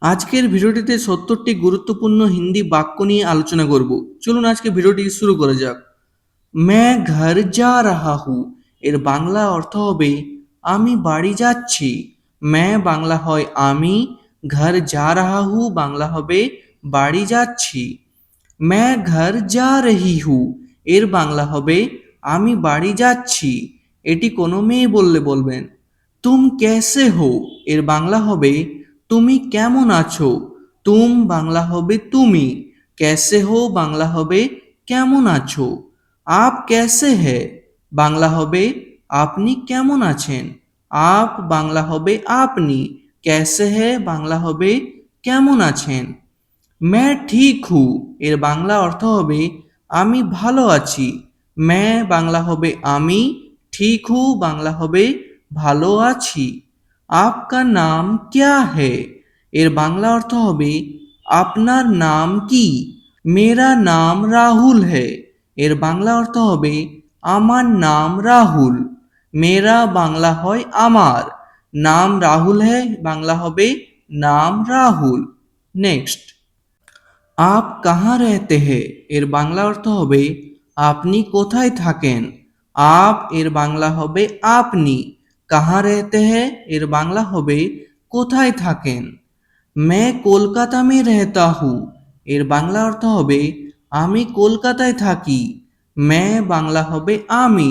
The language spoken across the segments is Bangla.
আজকের ভিডিওটিতে ৭০টি গুরুত্বপূর্ণ হিন্দি বাক্য নিয়ে আলোচনা করব। চলুন আজকে ভিডিওটি শুরু করা যাক। मैं घर जा रहा हूँ এর বাংলা অর্থ হবে আমি বাড়ি যাচ্ছি। मैं বাংলা হয় আমি, ঘর যা রাহা হু বাংলা হবে বাড়ি যাচ্ছি। मैं घर जा रही हूँ এর বাংলা হবে আমি বাড়ি যাচ্ছি। এটি কোনো মেয়ে বললে বলবেন। তুম कैसे हो এর বাংলা হবে তুমি কেমন আছো। তুম বাংলা হবে তুমি, कैसे हो বাংলা হবে কেমন আছো। আপ कैसे है বাংলা হবে আপনি কেমন আছেন। আপ বাংলা হবে আপনি, कैसे है বাংলা হবে কেমন আছেন। मैं ঠিক হু এর বাংলা অর্থ হবে আমি ভালো আছি। मैं বাংলা হবে আমি, ঠিক হু বাংলা হবে ভালো আছি। आपका नाम क्या है এর বাংলা অর্থ হবে আপনার নাম কি। मेरा नाम राहुल है এর বাংলা অর্থ হবে আমার নাম রাহুল। মেরা বাংলা হয় আমার, নাম রাহুল হ্যায় বাংলা হবে নাম রাহুল। নেক্সট, আপ কাহা রেহতে হে এর বাংলা অর্থ হবে আপনি কোথায় থাকেন। আপ এর বাংলা হবে আপনি, কাহা রেহতে হে এর বাংলা হবে কোথায় থাকেন। मैं কলকাতা মে রেহতা হু এর বাংলা অর্থ হবে আমি কলকাতায় থাকি। मैं বাংলা হবে আমি,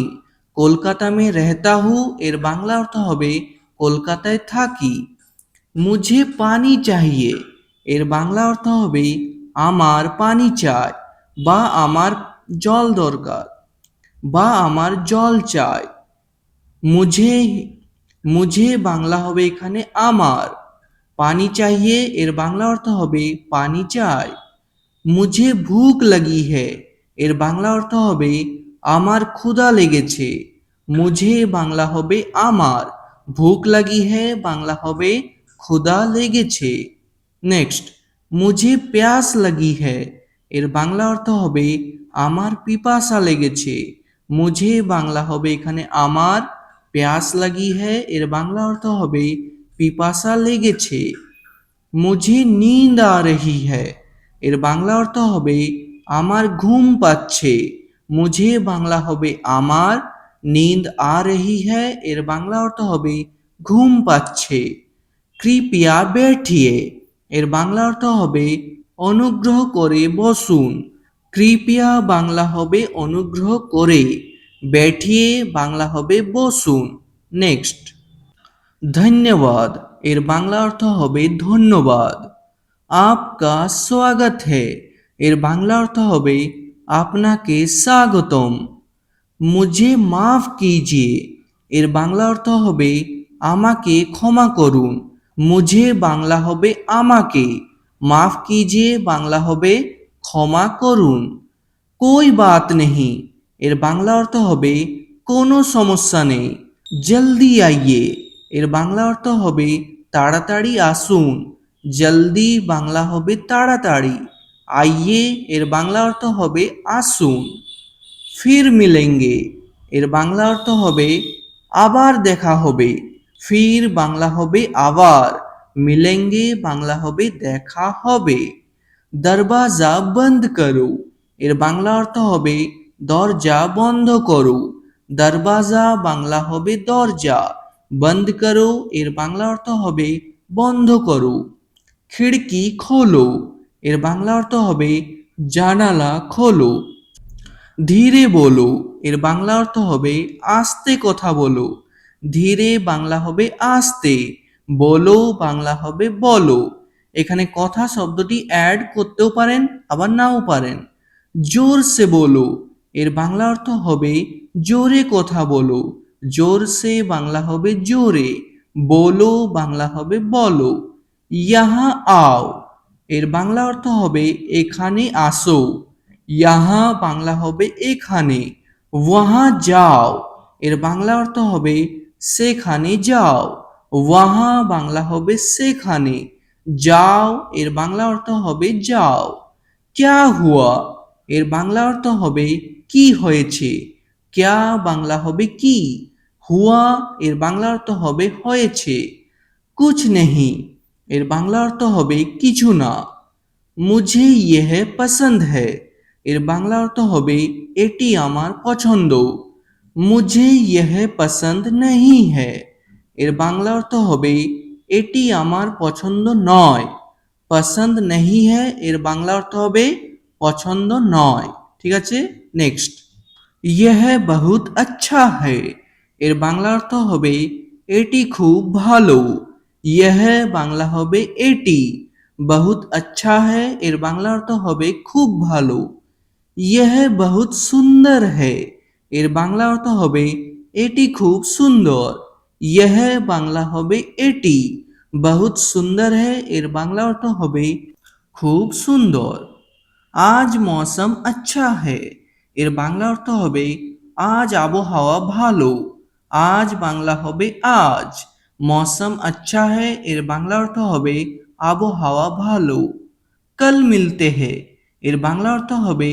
কলকাতা মে রেহতা হু এর বাংলা অর্থ হবে কলকাতায় থাকি। মুঝে পানি চাহিয়ে এর বাংলা অর্থ হবে আমার পানি চাই বা আমার জল দরকার বা আমার জল চাই। মুঝে মুঝে বাংলা হবে এখানে আমার, পানি চাহিয়ে এর বাংলা অর্থ হবে পানি চাই। মুঝে ভুক লাগি হ্যায় এর বাংলা অর্থ হবে আমার ক্ষুধা লেগেছে। মুঝে বাংলা হবে আমার, ভুক লাগি হ্যায় বাংলা হবে ক্ষুধা লেগেছে। নেক্সট, মুঝে প্যাস লাগি হ্যায় এর বাংলা অর্থ হবে আমার পিপাসা লেগেছে। মুঝে বাংলা হবে এখানে আমার, প্যাস লাগি হ্যায় এর বাংলা অর্থ হবে পিপাসা লেগেছে। মুঝে নীন্দ আ রহি হ্যায় এর বাংলা অর্থ হবে আমার ঘুম পাচ্ছে। মুঝে বাংলা হবে আমার, নীন্দ আ রহি হ্যায় এর বাংলা অর্থ হবে ঘুম পাচ্ছে। কৃপয়া बैठिए এর বাংলা অর্থ হবে অনুগ্রহ করে বসুন। কৃপয়া বাংলা হবে অনুগ্রহ করে, बैठिए বাংলা হবে বসুন। নেক্সট, ধন্যবাদ এর বাংলা অর্থ হবে ধন্যবাদ। আপকা স্বাগত হে এর বাংলা অর্থ হবে আপনাকে স্বাগতম। মুঝে মাফ কিজিয়ে এর বাংলা অর্থ হবে আমাকে ক্ষমা করুন। মুঝে বাংলা হবে আমাকে, মাফ কিজিয়ে বাংলা হবে ক্ষমা করুন। কোই বাত নেহি এর বাংলা অর্থ হবে কোনো সমস্যা নেই। জলদি আইয়ে এর বাংলা অর্থ হবে তাড়াতাড়ি আসুন। জলদি বাংলা হবে তাড়াতাড়ি, আইয়ে এর বাংলা অর্থ হবে আসুন। ফির মিলেঙ্গে এর বাংলা অর্থ হবে আবার দেখা হবে। ফির বাংলা হবে আবার, মিলেঙ্গে বাংলা হবে দেখা হবে। দরওয়াজা বন্ধ করো এর বাংলা অর্থ হবে দরজা বন্ধ করো। দরওয়াজা বাংলা হবে দরজা, বন্ধ করো এর বাংলা অর্থ হবে বন্ধ করো। খিড়কি খোলো এর বাংলা অর্থ হবে জানালা খোলো। ধীরে বলো এর বাংলা অর্থ হবে আস্তে কথা বলো। ধীরে বাংলা হবে আস্তে, বলো বাংলা হবে বলো। এখানে কথা শব্দটি অ্যাড করতেও পারেন আবার নাও পারেন। জোর সে বলো এর বাংলা অর্থ হবে জোরে কথা বলো। জোর সে বাংলা হবে জোরে, বলো বাংলা হবে বলো। ইহা আও এর বাংলা অর্থ হবে এখানে আসো। ইহা বাংলা হবে এখানে। ওয়াহা যাও এর বাংলা অর্থ হবে সেখানে যাও। ওয়াহা বাংলা হবে সেখানে, যাও এর বাংলা অর্থ হবে যাও। ক্যা হুয়া এর বাংলা অর্থ হবে কি হয়েছে। ক্যা বাংলা হবে কি, হুয়া এর বাংলা অর্থ হবে হয়েছে। কুছ নেহি এর বাংলা অর্থ হবে কিছু না। মুঝে ইহ পছন্দ হ্যায় এর বাংলা অর্থ হবে এটি আমার পছন্দ। মুঝে ইহ পছন্দ নেহি হ্যায় এর বাংলা অর্থ হবে এটি আমার পছন্দ নয়। পছন্দ নেহি হ্যায় এর বাংলা অর্থ হবে পছন্দ নয়। ঠিক আছে, নেক্সট। ইহ বহুত আচ্ছা হ্যায় এর বাংলা অর্থ হবে এটি খুব ভালো। ইহ বাংলা হবে এটি, বহুত আচ্ছা হ্যায় এর বাংলা অর্থ হবে খুব ভালো। ইহ বহুত সুন্দর হ্যায় এর বাংলা অর্থ হবে এটি খুব সুন্দর। ইহ বাংলা হবে এটি, বহুত সুন্দর হ্যায় এর বাংলা অর্থ হবে খুব সুন্দর। আজ মৌসম আচ্ছা হ্যায় এর বাংলা অর্থ হবে আজ আবহাওয়া ভালো। আজ বাংলা হবে আজ, মৌসম আচ্ছা হ্যায় এর বাংলা অর্থ হবে আবহাওয়া ভালো। কাল মিলতে হে এর বাংলা অর্থ হবে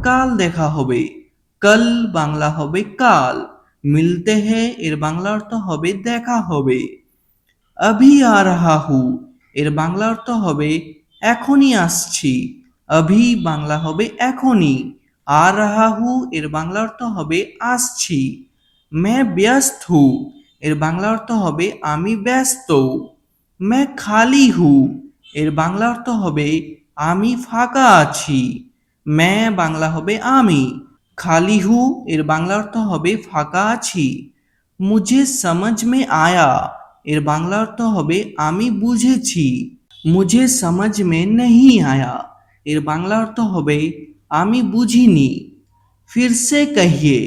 কাল দেখা হবে। কাল বাংলা হবে কাল, মিলতে হে এর বাংলা অর্থ হবে দেখা হবে। अभी आ रहा हूँ এর বাংলা অর্থ হবে এখনই আসছি। अभी বাংলা হবে এখনই, आ रहा हूँ এর বাংলা অর্থ হবে আসছি। मैं व्यस्त हूँ এর বাংলা অর্থ হবে আমি ব্যস্ত। मैं खाली हूँ এর বাংলা অর্থ হবে আমি ফাঁকা আছি। मैं বাংলা হবে আমি, খালি হু এর বাংলা অর্থ হবে ফাঁকা আছি। মুঝে সমঝ মে আয়া এর বাংলা অর্থ হবে আমি বুঝেছি। মুঝে সমঝ মে নেহি আয়া এর বাংলা অর্থ হবে আমি বুঝিনি। ফির সে কহিয়ে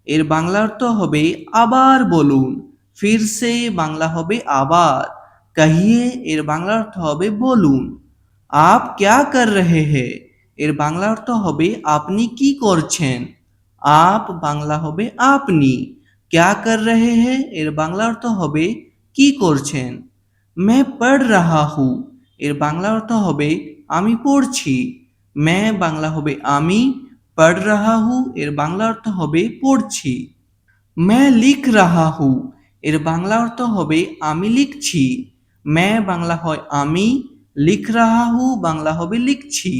এর বাংলা অর্থ হবে আবার বলুন। ফির সে বাংলা হবে আবার, কহিয়ে এর বাংলা অর্থ হবে বলুন। আপ ক্যা কর রহে হে এর বাংলা অর্থ হবে আপনি কি করছেন। আপ বাংলা হবে আপনি, ক্যা কর রহে হে এর বাংলা অর্থ হবে কি করছেন। मैं पढ़ रहा हूँ এর বাংলা অর্থ হবে আমি পড়ছি। मैं বাংলা হবে আমি, पढ़ रहा हूँ এর বাংলা অর্থ হবে পড়ছি। मैं लिख रहा हूँ এর বাংলা অর্থ হবে আমি লিখছি। मैं বাংলা হয় আমি, লিখ রাহা হু বাংলা হবে লিখছি।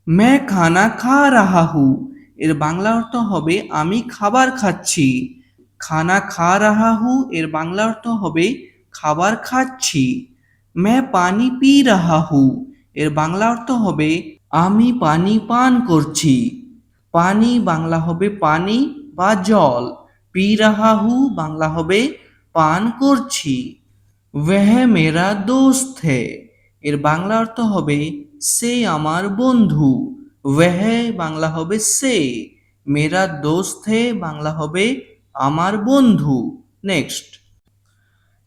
मैं खाना खा रहा हूँ এর বাংলা অর্থ হবে আমি খাবার খাচ্ছি। খানা খা রাহা হু এর বাংলা অর্থ হবে খাবার খাচ্ছি। मैं पानी पी रहा हूँ এর বাংলা অর্থ হবে আমি পানি পান করছি। পানি বাংলা হবে পানি বা জল। পি রাহা হু বাংলা হবে পান করছি। वह मेरा दोस्त है এর বাংলা অর্থ হবে সে আমার বন্ধু। वह বাংলা হবে সে, মেরা দোস্ত হে বাংলা হবে আমার বন্ধু। নেক্সট।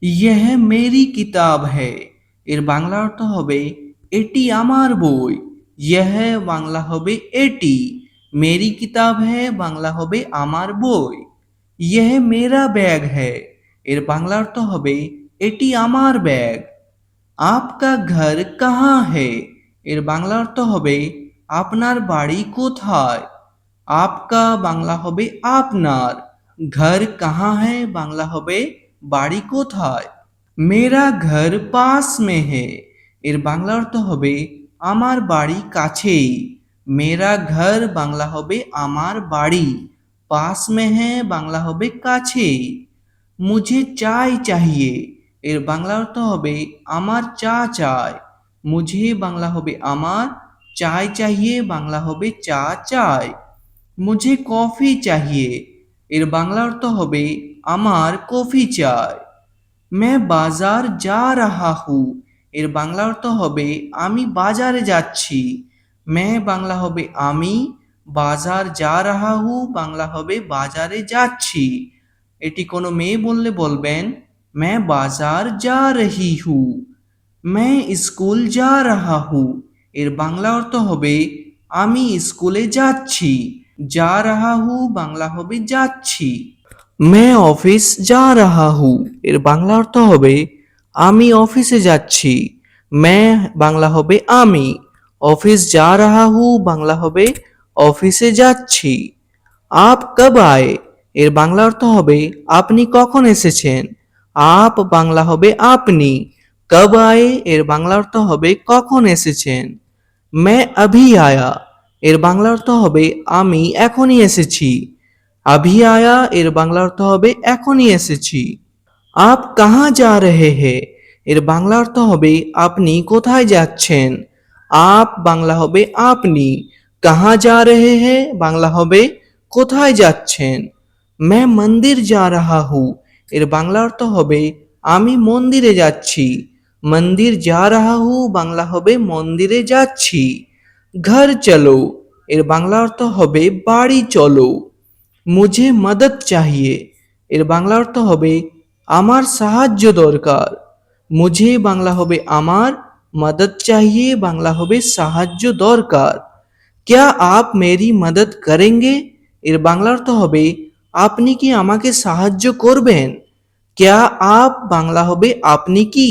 यह मेरी किताब है এর বাংলা অর্থ হবে এটি আমার বই। यह বাংলা হবে এটি, মেরি কিতাব है বাংলা হবে আমার বই। यह मेरा बैग है এর বাংলা অর্থ হবে এটি আমার ব্যাগ। আপকা ঘর কাহা হে এর বাংলা অর্থ হবে আপনার বাড়ি কোথায়। আপকা বাংলা হবে আপনার, ঘর কাহা হে বাংলা হবে বাড়ি কোথায়। মেরা ঘর পাস মে হে এর বাংলা অর্থ হবে আমার বাড়ি কাছেই। মেরা ঘর বাংলা হবে আমার বাড়ি, পাস মে হে বাংলা হবে কাছেই। মুঝে চাই চাহিয়ে এর বাংলা অর্থ হবে আমার চা চাই। মুঝে বাংলা হবে আমার, চাই চাহিয়ে বাংলা হবে চা চাই। মুঝে কফি চাহিয়ে এর বাংলা অর্থ হবে আমার কফি চাই। मैं बाजार जा रहा हूँ এর বাংলা অর্থ হবে আমি বাজারে যাচ্ছি। मैं বাংলা হবে আমি, বাজার যা রাহা হু বাংলা হবে বাজারে যাচ্ছি। এটি কোনো মেয়ে বললে বলবেন मैं बाजार जा रही हूँ। मैं স্কুল যা রাহা হু এর বাংলা অর্থ হবে আমি স্কুলে যাচ্ছি। যা রাহা হু বাংলা হবে যাচ্ছি। मैं অফিস যা রাহা হু এর বাংলা অর্থ হবে আমি অফিসে যাচ্ছি। मैं বাংলা হবে আমি, অফিস যা রাহা হু বাংলা হবে অফিসে যাচ্ছি। আপ কব আয়ে এর বাংলা অর্থ হবে আপনি কখন এসেছেন। আপ বাংলা হবে আপনি, কব আয়ে এর বাংলা অর্থ হবে কখন এসেছেন। मैं अभी आया এর বাংলা অর্থ হবে আমি এখনই এসেছি। अभी आया এর বাংলা অর্থ হবে এখনই এসেছি। आप कहाँ जा रहे हैं এর বাংলা অর্থ হবে আপনি কোথায় যাচ্ছেন। आप বাংলা হবে আপনি, कहाँ जा रहे हैं বাংলা হবে কোথায় যাচ্ছেন। मैं मंदिर जा रहा हूँ এর বাংলা অর্থ হবে আমি মন্দিরে যাচ্ছি। মন্দির যা রাহা হু বাংলা হবে মন্দিরে যাচ্ছি। ঘর চলো এর বাংলা অর্থ হবে বাড়ি চলো। মুঝে মদদ চাহিয়ে এর বাংলা অর্থ হবে আমার সাহায্য দরকার। মুঝে বাংলা হবে আমার, মদদ চাহিয়ে বাংলা হবে সাহায্য দরকার। क्या आप मेरी मदद करेंगे এর বাংলা অর্থ হবে আপনি কি আমাকে সাহায্য করবেন। क्या आप বাংলা হবে আপনি কি,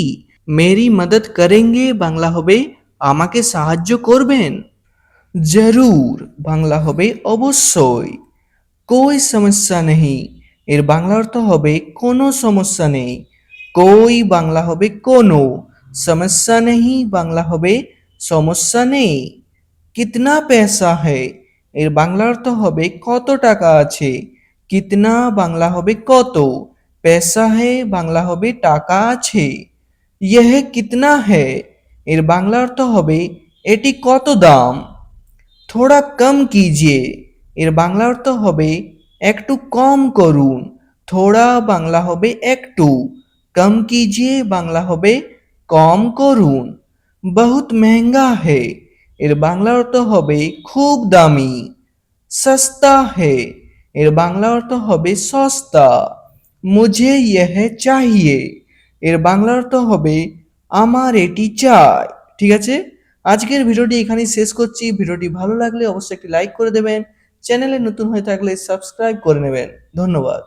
মেরি মদদ করেঙ্গে বাংলা হবে আমাকে সাহায্য করবেন। জরুর বাংলা হবে অবশ্যই। कोई समस्या नहीं এর বাংলা অর্থ হবে কোনো সমস্যা নেই। कोई বাংলা হবে কোনো, সমস্যা নেই বাংলা হবে সমস্যা নেই। কিতনা पैसा है এর বাংলা অর্থ হবে কত টাকা আছে। কিতনা বাংলা হবে কত, पैसा है বাংলা হবে টাকা আছে। यह कितना है এর বাংলা অর্থ হবে এটি কত দাম। থোড়া কম কিজিয়ে এর বাংলা অর্থ হবে একটু কম করুন। থোড়া বাংলা হবে একটু, কম কিজিয়ে বাংলা হবে কম করুন। বহুত মেহঙ্গা হে এর বাংলা অর্থ হবে খুব দামি। সস্তা হে এর বাংলা অর্থ হবে সস্তা। মুঝে ইহ চাহিয়ে এর বাংলা অর্থ হবে আমার এটি চাই। ঠিক আছে, আজকের ভিডিওটি এখানেই শেষ করছি। ভিডিওটি ভালো লাগলে অবশ্যই একটি লাইক করে দেবেন, চ্যানেলে নতুন হয়ে থাকলে সাবস্ক্রাইব করে নেবেন। ধন্যবাদ।